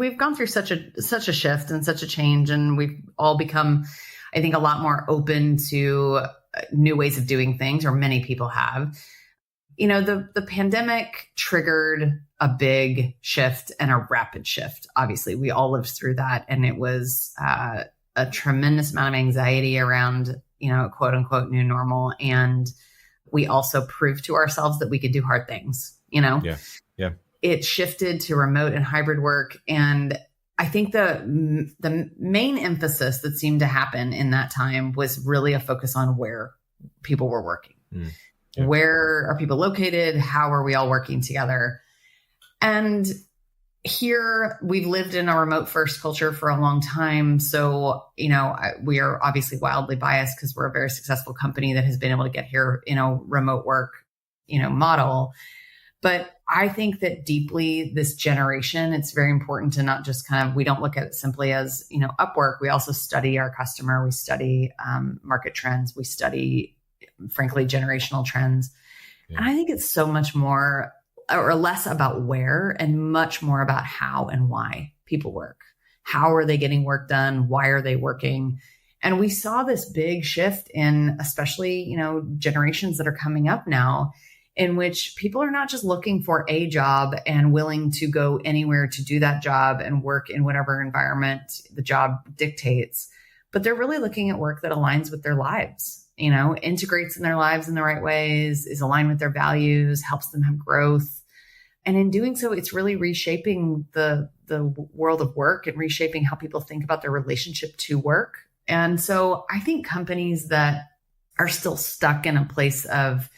We've gone through such a shift and such a change, and we've all become, I think, a lot more open to new ways of doing things, or many people have. The pandemic triggered a big shift and a rapid shift. Obviously, we all lived through that, and it was a tremendous amount of anxiety around, quote unquote, new normal. And we also proved to ourselves that we could do hard things, Yeah. It shifted to remote and hybrid work. And I think the main emphasis that seemed to happen in that time was really a focus on where people were working. Yeah. Where are people located? How are we all working together? And here we've lived in a remote first culture for a long time. So, we are obviously wildly biased because we're a very successful company that has been able to get here, remote work, model. But I think that deeply this generation, it's very important to not just we don't look at it simply as, Upwork. We also study our customer. We study market trends. We study, frankly, generational trends. Yeah. And I think it's so much more or less about where and much more about how and why people work. How are they getting work done? Why are they working? And we saw this big shift in especially, generations that are coming up now, in which people are not just looking for a job and willing to go anywhere to do that job and work in whatever environment the job dictates, but they're really looking at work that aligns with their lives, integrates in their lives in the right ways, is aligned with their values, helps them have growth. And in doing so, it's really reshaping the world of work and reshaping how people think about their relationship to work. And so I think companies that are still stuck in a place of,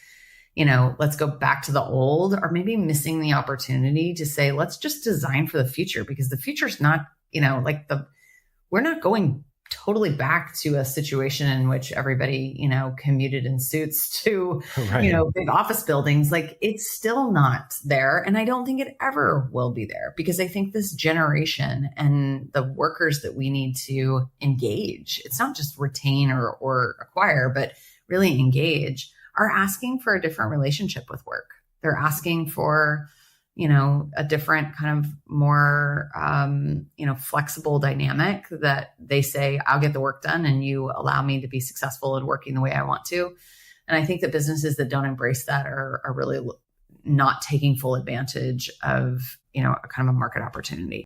let's go back to the old, are maybe missing the opportunity to say, let's just design for the future, because the future's not, we're not going totally back to a situation in which everybody, commuted in suits to, right. Big office buildings. Like, it's still not there. And I don't think it ever will be there, because I think this generation and the workers that we need to engage, it's not just retain or acquire, but really engage, are asking for a different relationship with work. They're asking for, a different kind of more, flexible dynamic that they say, I'll get the work done and you allow me to be successful in working the way I want to. And I think that businesses that don't embrace that are really not taking full advantage of, a kind of a market opportunity.